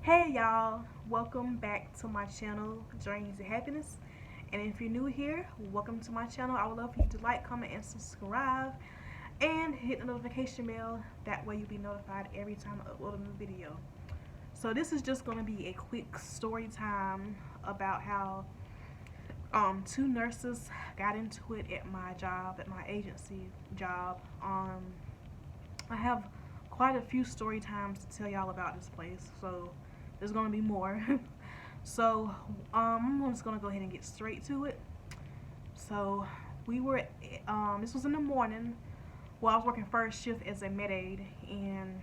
Hey y'all, welcome back to my channel, Journeys to Happiness. And if you're new here, welcome to my channel. I would love for you to like, comment, and subscribe, and hit the notification bell. That way you'll be notified every time I upload a new video. So this is just going to be a quick story time about how two nurses got into it at my job, at my agency job. I have quite a few story times to tell y'all about this place, so there's gonna be more. So I'm just gonna go ahead and get straight to it. So we were this was in the morning. Well, I was working first shift as a med aide, and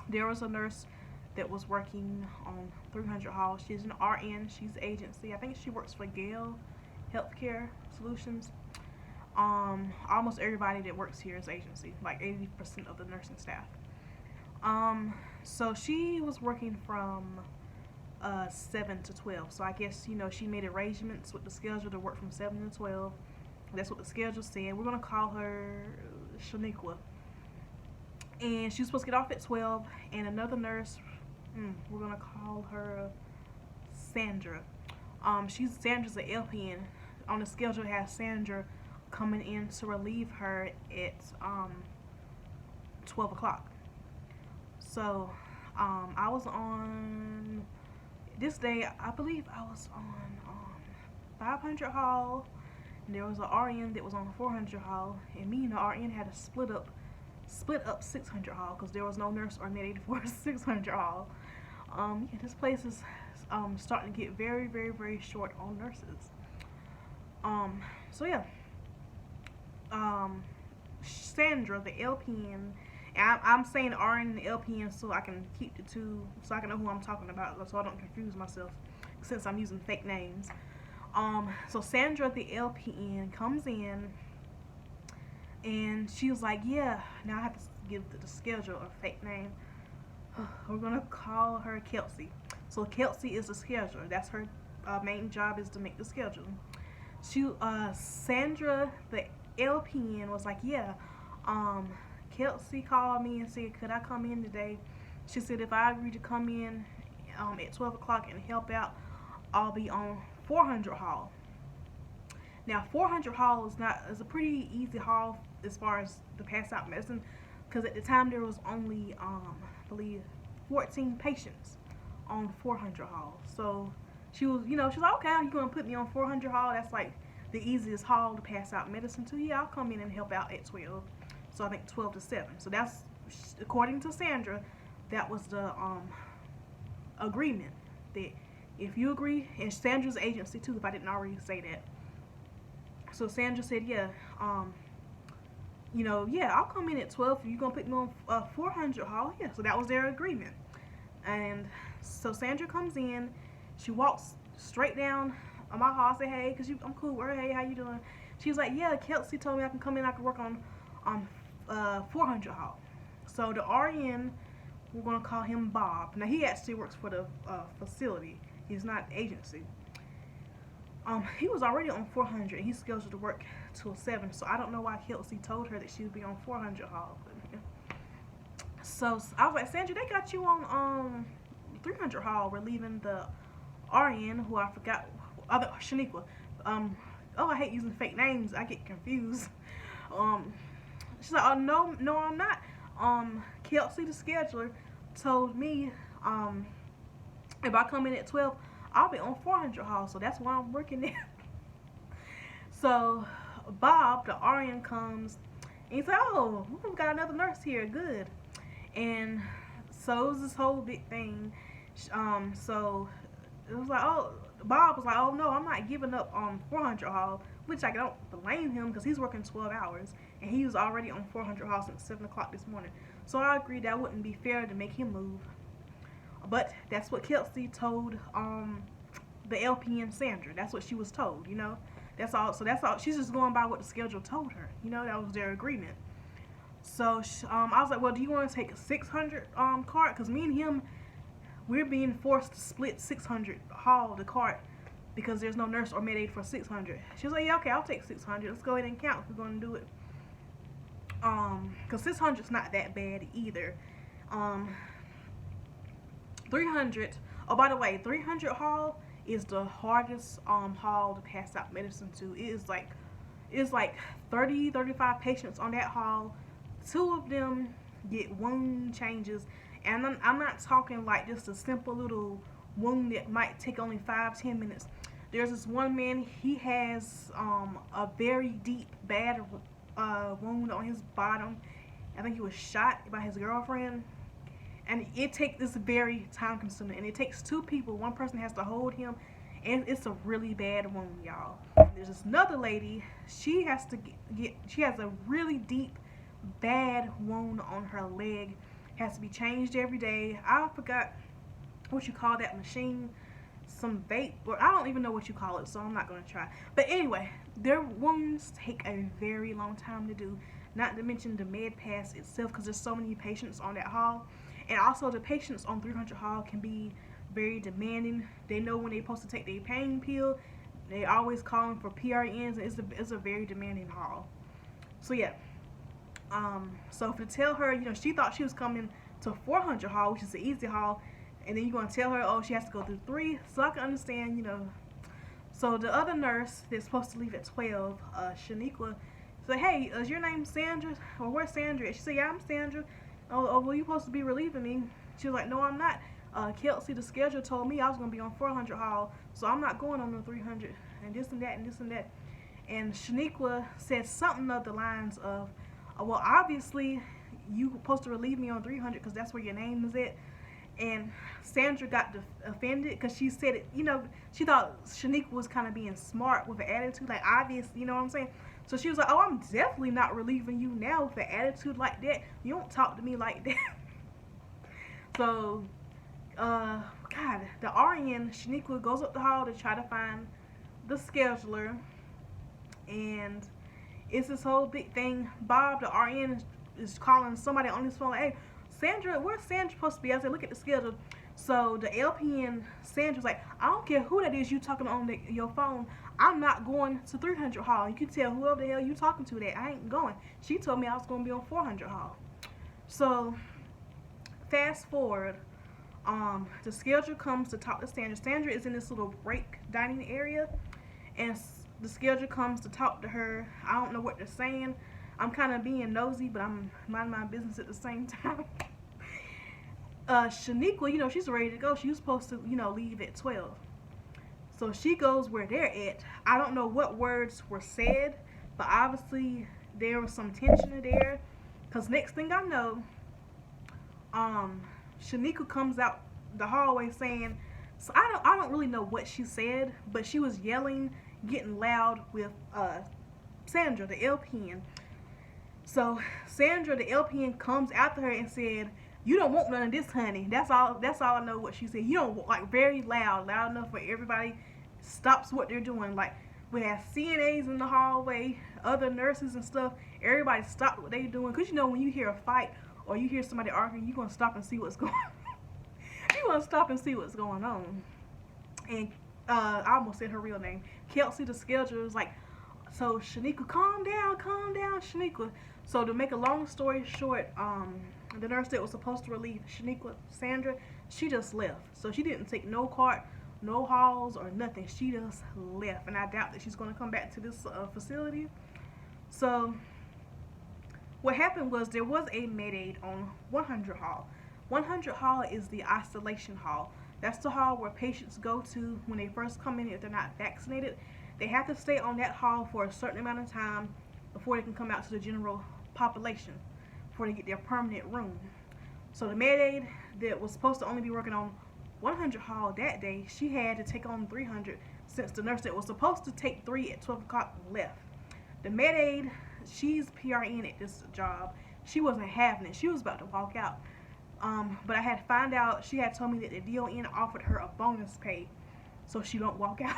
there was a nurse that was working on 300 Hall. She's an RN. She's agency. I think she works for Gale Healthcare Solutions. Almost everybody that works here is agency, like 80% of the nursing staff. So she was working from 7 to 12. So I guess, she made arrangements with the schedule to work from 7 to 12. That's what the schedule said. We're going to call her Shaniqua. And she was supposed to get off at 12. And another nurse, we're going to call her Sandra. Sandra's an LPN. On the schedule, it has Sandra coming in to relieve her at 12 o'clock. So I was on this day, I believe I was on 500 Hall, and there was an RN that was on 400 Hall, and me and the RN had to split up 600 Hall because there was no nurse or med aide for 600 Hall. Yeah, this place is starting to get very, very, very short on nurses. So yeah, Sandra, the LPN, and I'm saying RN and LPN so I can keep the two, so I can know who I'm talking about, so I don't confuse myself since I'm using fake names. So Sandra, the LPN, comes in, and she was like, yeah, now I have to give the schedule a fake name. We're going to call her Kelsey. So Kelsey is the scheduler. That's her main job, is to make the schedule. Sandra, the LPN, was like, yeah, Kelsey called me and said, could I come in today? She said if I agree to come in at 12 o'clock and help out, I'll be on 400 Hall. Now 400 Hall is a pretty easy hall as far as the pass out medicine, because at the time there was only I believe 14 patients on 400 Hall. So she's like, okay, you're gonna put me on 400 Hall? That's like the easiest hall to pass out medicine to. Yeah, I'll come in and help out at 12. So I think 12 to 7. So that's, according to Sandra, that was the agreement, that if you agree, and Sandra's agency too, if I didn't already say that. So Sandra said, yeah, yeah, I'll come in at 12 if you're going to put me on 400 Hall. Yeah, so that was their agreement. And so Sandra comes in, she walks straight down on my hall. I say, hey, because I'm cool with her. Hey, how you doing? She was like, yeah, Kelsey told me I can come in, I can work on 400 Hall. So the RN, we're going to call him Bob. Now, he actually works for the facility. He's not agency. He was already on 400, and he's scheduled to work till 7. So I don't know why Kelsey told her that she would be on 400 Hall. So I was like, Sandra, they got you on 300 Hall, relieving the RN, who I forgot, Shaniqua. I hate using fake names. I get confused. She's like, oh, no, I'm not. Kelsey, the scheduler, told me if I come in at 12, I'll be on 400 Hall, so that's why I'm working there. So Bob, the RN, comes, and he's like, oh, we've got another nurse here, good. And so it was this whole big thing. So it was like, oh, Bob was like, oh no, I'm not giving up on 400 Hall, which I don't blame him because he's working 12 hours, and he was already on 400 Hall since 7 o'clock this morning. So I agreed that wouldn't be fair to make him move. But that's what Kelsey told the LPN Sandra. That's what she was told, That's all. So that's all. She's just going by what the schedule told her. That was their agreement. So I was like, well, do you want to take a 600 cart? Because me and him, we're being forced to split 600 Hall the cart because there's no nurse or med aide for 600. She was like, yeah, okay, I'll take 600. Let's go ahead and count if we're going to do it. Because 600's not that bad either. 300. Oh, by the way, 300 hall is the hardest hall to pass out medicine to. It's like 30, 35 patients on that hall. 2 of them get wound changes, and I'm not talking like just a simple little wound that might take only 5-10 minutes. There's this one man, he has a very deep, bad wound on his bottom. I think he was shot by his girlfriend. And it's very time consuming. And it takes 2 people. One person has to hold him. And it's a really bad wound, y'all. There's this another lady. She has to she has a really deep, bad wound on her leg. Has to be changed every day. I forgot what you call that machine. Some vape, or I don't even know what you call it, so I'm not going to try. But anyway, their wounds take a very long time to do, not to mention the med pass itself, because there's so many patients on that hall. And also the patients on 300 hall can be very demanding. They know when they're supposed to take their pain pill. They always calling for PRNs, and it's a very demanding hall. So yeah, so to tell her, she thought she was coming to 400 hall, which is the easy hall, and then you're going to tell her, oh, she has to go through 3. So I can understand, So the other nurse that's supposed to leave at 12, Shaniqua, said, hey, is your name Sandra? Or where's Sandra? She said, yeah, I'm Sandra. Oh, well, you supposed to be relieving me. She was like, no, I'm not. Kelsey, the schedule told me I was going to be on 400 hall, so I'm not going on the 300, and this and that, and this and that. And Shaniqua said something of the lines of, well, obviously, you supposed to relieve me on 300 because that's where your name is at. And Sandra got offended because she said it, she thought Shaniqua was kind of being smart with an attitude, like obvious, you know what I'm saying? So she was like, oh, I'm definitely not relieving you now with an attitude like that. You don't talk to me like that. So, God, the RN, Shaniqua, goes up the hall to try to find the scheduler. And it's this whole big thing. Bob, the RN, is calling somebody on his phone like, hey, Sandra, where's Sandra supposed to be? I said, look at the schedule. So the LPN, Sandra's like, I don't care who that is you talking on your phone. I'm not going to 300 hall. You can tell whoever the hell you talking to that. I ain't going. She told me I was going to be on 400 hall. So fast forward, the scheduler comes to talk to Sandra. Sandra is in this little break dining area, and the scheduler comes to talk to her. I don't know what they're saying. I'm kind of being nosy, but I'm minding my business at the same time. Shaniqua, she's ready to go. She was supposed to, leave at 12. So she goes where they're at. I don't know what words were said, but obviously there was some tension there. Because next thing I know, Shaniqua comes out the hallway saying, so I don't really know what she said, but she was yelling, getting loud with Sandra, the LPN. So Sandra, the LPN, comes after her and said, you don't want none of this, honey. That's all I know what she said. You don't, like, very loud enough where everybody stops what they're doing. Like, we have CNAs in the hallway, other nurses and stuff. Everybody stopped what they're doing. Because, when you hear a fight or you hear somebody arguing, you're going to stop and see what's going on. You're going to stop and see what's going on. And I almost said her real name. Kelsey, the scheduler, was like, so Shaniqua, calm down, Shaniqua. So to make a long story short, the nurse that was supposed to relieve Shaniqua, Sandra, she just left. So she didn't take no cart, no halls, or nothing. She just left. And I doubt that she's going to come back to this facility. So what happened was there was a med aid on 100 hall. 100 hall is the isolation hall. That's the hall where patients go to when they first come in if they're not vaccinated. They have to stay on that hall for a certain amount of time before they can come out to the general population, before they get their permanent room. So the med aid that was supposed to only be working on 100 hall that day, she had to take on 300 since the nurse that was supposed to take 3 at 12 o'clock left. The med aid, she's PRN at this job. She wasn't having it. She was about to walk out. But I had to find out, she had told me that the DON offered her a bonus pay so she don't walk out.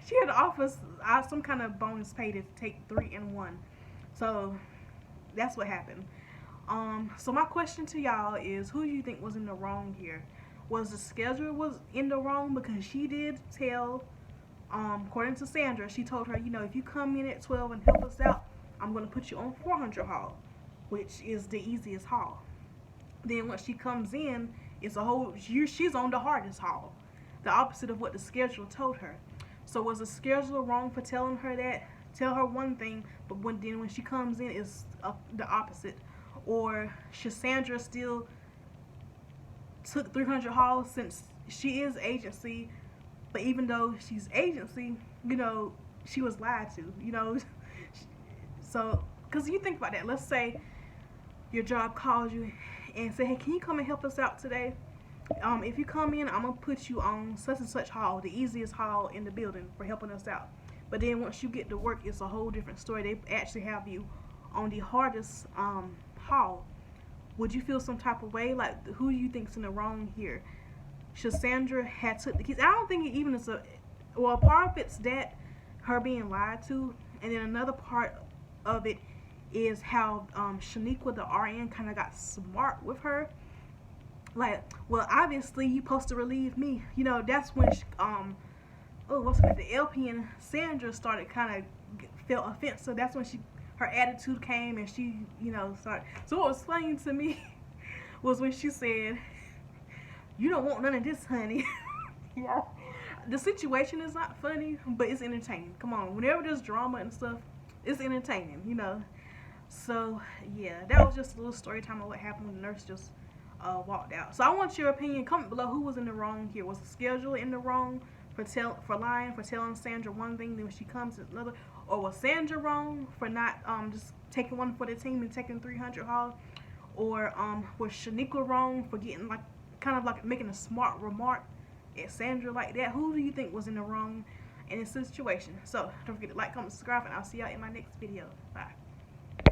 She had to offer some kind of bonus pay to take 3 in 1. So that's what happened. So my question to y'all is, who do you think was in the wrong here? Was the scheduler was in the wrong because she did tell, according to Sandra, she told her, if you come in at 12 and help us out, I'm going to put you on 400 hall, which is the easiest hall. Then when she comes in It's a whole, she's on the hardest haul. The opposite of what the scheduler told her. So was the scheduler wrong for telling her that? Tell her one thing, but when she comes in, it's the opposite. Or should Sandra still took 300 hauls since she is agency, but even though she's agency, she was lied to, So, because you think about that, let's say your job calls you and say, hey, can you come and help us out today? If you come in, I'm going to put you on such and such hall, the easiest hall in the building for helping us out. But then once you get to work, it's a whole different story. They actually have you on the hardest hall. Would you feel some type of way? Like, who do you think's in the wrong here? Should Sandra had took the keys? I don't think it even is part of it's that, her being lied to, and then another part of it is how Shaniqua, the RN, kind of got smart with her. Like, well, obviously you supposed to relieve me. That's when the LPN Sandra started kind of felt offensive. That's when her attitude came and she, started. So what was funny to me was when she said, "You don't want none of this, honey." Yeah. The situation is not funny, but it's entertaining. Come on, whenever there's drama and stuff, it's entertaining, So yeah, that was just a little story time of what happened when the nurse just walked out. So I want your opinion. Comment below who was in the wrong here. Was the scheduler in the wrong for lying, for telling Sandra one thing, then when she comes it's another? Or was Sandra wrong for not just taking one for the team and taking 300 hauls? Or was Shaniqua wrong for getting kind of like making a smart remark at Sandra like that? Who do you think was in the wrong in this situation? So don't forget to like, comment, subscribe, and I'll see y'all in my next video. Bye.